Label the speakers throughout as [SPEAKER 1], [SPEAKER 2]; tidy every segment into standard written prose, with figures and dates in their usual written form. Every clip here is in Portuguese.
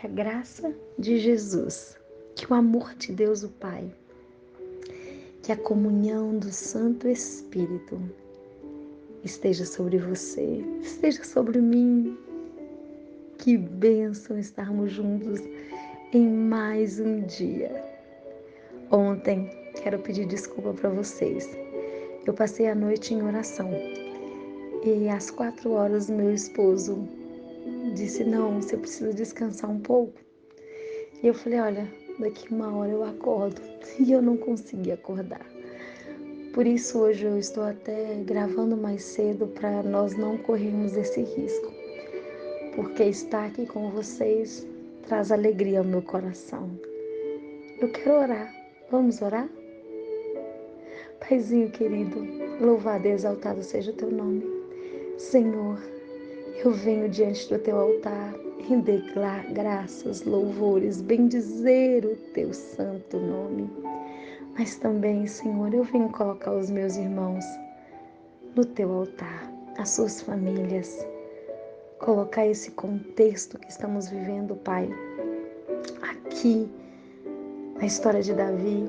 [SPEAKER 1] Que a graça de Jesus, que o amor de Deus o Pai, que a comunhão do Santo Espírito esteja sobre você, esteja sobre mim. Que bênção estarmos juntos em mais um dia. Ontem, quero pedir desculpa para vocês. Eu passei a noite em oração e às 4 horas meu esposo disse, não, você precisa descansar um pouco. E eu falei, olha, daqui 1 hora eu acordo. E eu não consegui acordar. Por isso hoje eu estou até gravando mais cedo para nós não corrermos esse risco. Porque estar aqui com vocês traz alegria ao meu coração. Eu quero orar. Vamos orar? Paizinho querido, louvado e exaltado seja o teu nome. Senhor, eu venho diante do teu altar render graças, louvores, bendizer o teu santo nome. Mas também, Senhor, eu venho colocar os meus irmãos no teu altar, as suas famílias, colocar esse contexto que estamos vivendo, Pai. Aqui, na história de Davi,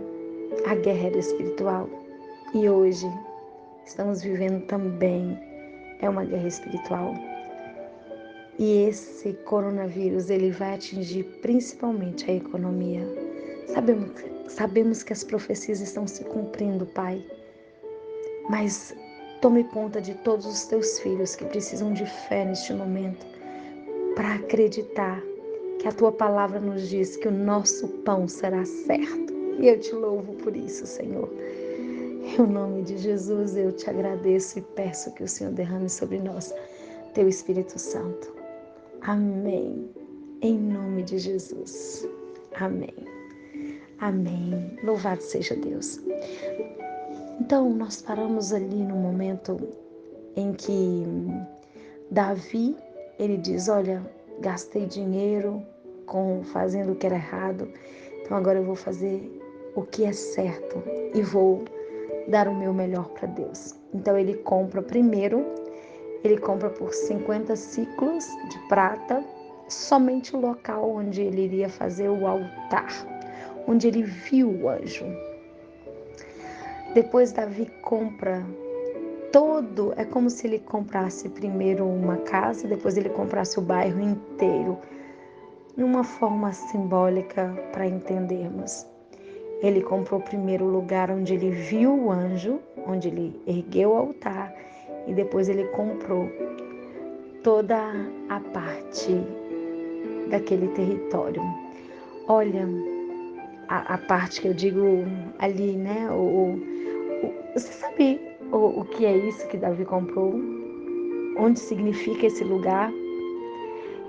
[SPEAKER 1] a guerra era espiritual e hoje estamos vivendo também uma guerra espiritual. E esse coronavírus, ele vai atingir principalmente a economia. Sabemos que as profecias estão se cumprindo, Pai. Mas tome conta de todos os teus filhos que precisam de fé neste momento para acreditar que a tua palavra nos diz que o nosso pão será certo. E eu te louvo por isso, Senhor. Em nome de Jesus, eu te agradeço e peço que o Senhor derrame sobre nós teu Espírito Santo. Amém. Em nome de Jesus. Amém. Amém. Louvado seja Deus. Então, nós paramos ali no momento em que Davi, ele diz, olha, gastei dinheiro fazendo o que era errado, então agora eu vou fazer o que é certo e vou dar o meu melhor para Deus. Então ele compra por 50 ciclos de prata, somente o local onde ele iria fazer o altar, onde ele viu o anjo. Depois Davi compra é como se ele comprasse primeiro uma casa, depois ele comprasse o bairro inteiro, numa forma simbólica para entendermos. Ele comprou primeiro o lugar onde ele viu o anjo, onde ele ergueu o altar, e depois ele comprou toda a parte daquele território. Olha, a parte que eu digo ali, né? Você sabe o que é isso que Davi comprou? Onde significa esse lugar?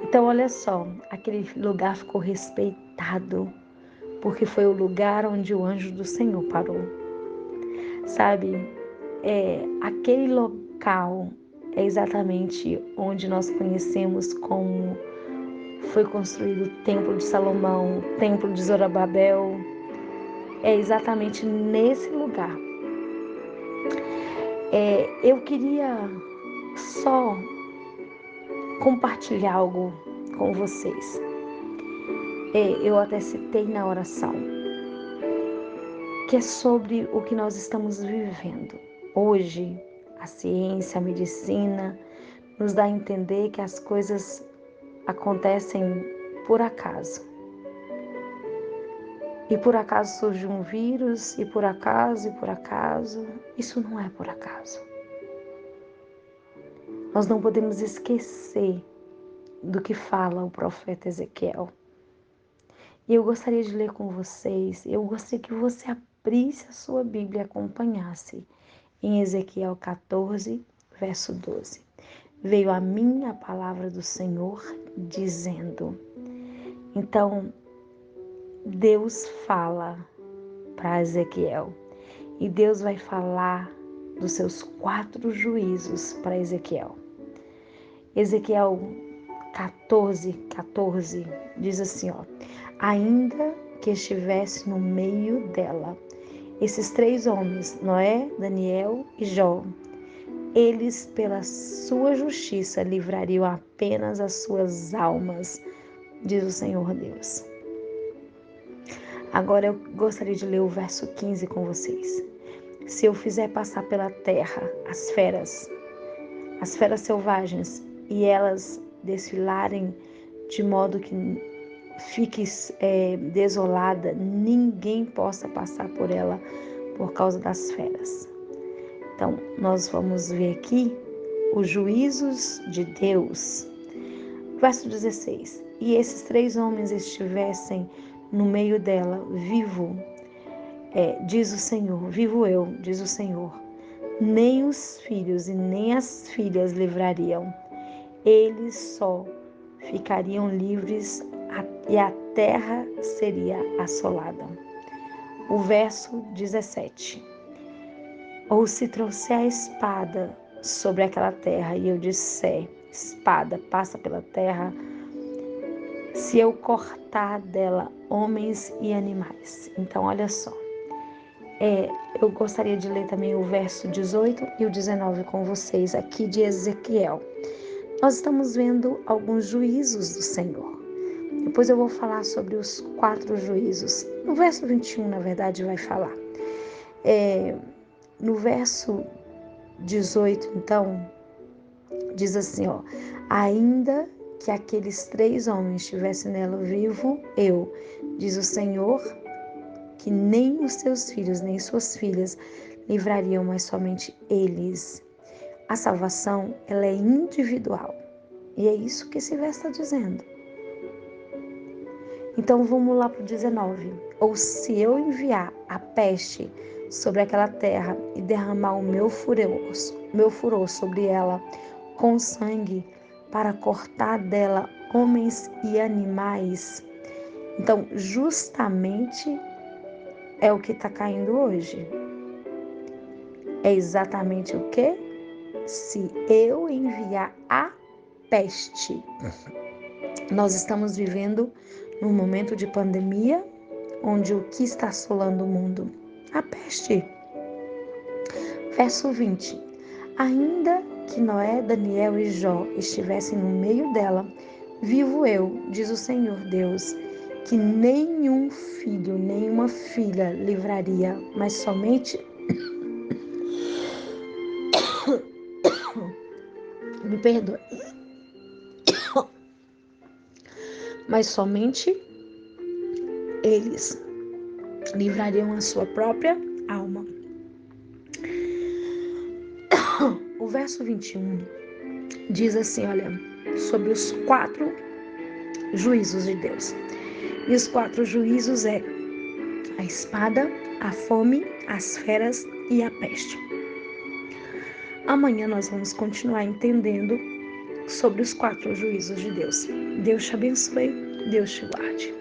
[SPEAKER 1] Então, olha só, aquele lugar ficou respeitado, porque foi o lugar onde o anjo do Senhor parou. Sabe, aquele local é exatamente onde nós conhecemos como foi construído o Templo de Salomão, o Templo de Zorobabel. É exatamente nesse lugar. Eu queria só compartilhar algo com vocês. Eu até citei na oração, que é sobre o que nós estamos vivendo. Hoje, a ciência, a medicina nos dá a entender que as coisas acontecem por acaso. E por acaso surge um vírus, e por acaso, isso não é por acaso. Nós não podemos esquecer do que fala o profeta Ezequiel. E eu gostaria de ler com vocês, eu gostaria que você abrisse a sua Bíblia e acompanhasse em Ezequiel 14, verso 12. Veio a mim a palavra do Senhor dizendo. Então, Deus fala para Ezequiel e Deus vai falar dos seus 4 juízos para Ezequiel. Ezequiel 14 diz assim, ainda que estivesse no meio dela, esses 3 homens, Noé, Daniel e Jó, eles pela sua justiça livrariam apenas as suas almas diz o Senhor Deus. Agora eu gostaria de ler o verso 15 com vocês. Se eu fizer passar pela terra as feras selvagens, e elas desfilarem de modo que fique desolada, ninguém possa passar por ela por causa das feras. Então, nós vamos ver aqui os juízos de Deus. Verso 16. E esses 3 homens estivessem no meio dela, diz o Senhor, vivo eu, diz o Senhor, nem os filhos e nem as filhas livrariam, eles só ficariam livres e a terra seria assolada. O verso 17. Ou se trouxer a espada sobre aquela terra e eu disser, espada, passa pela terra, se eu cortar dela homens e animais. Então, olha só. Eu gostaria de ler também o verso 18 e o 19 com vocês aqui de Ezequiel. Nós estamos vendo alguns juízos do Senhor. Depois eu vou falar sobre os 4 juízos. No verso 21, na verdade, vai falar. No verso 18, então, diz assim, ainda que aqueles 3 homens estivessem nela vivo, eu, diz o Senhor, que nem os seus filhos, nem suas filhas livrariam, mas somente eles. A salvação, ela é individual. E é isso que esse verso está dizendo. Então, vamos lá para o 19. Ou se eu enviar a peste sobre aquela terra e derramar o meu furor sobre ela com sangue para cortar dela homens e animais. Então, justamente é o que está caindo hoje. É exatamente o quê? Se eu enviar a peste. Nós estamos vivendo num momento de pandemia, onde o que está assolando o mundo? A peste. Verso 20. Ainda que Noé, Daniel e Jó estivessem no meio dela, vivo eu, diz o Senhor Deus, que nenhum filho, nenhuma filha livraria, mas somente me perdoe, mas somente eles livrariam a sua própria alma. O verso 21 diz assim, olha, sobre os 4 juízos de Deus. E os 4 juízos é a espada, a fome, as feras e a peste. Amanhã nós vamos continuar entendendo sobre os 4 juízos de Deus. Deus te abençoe, Deus te guarde.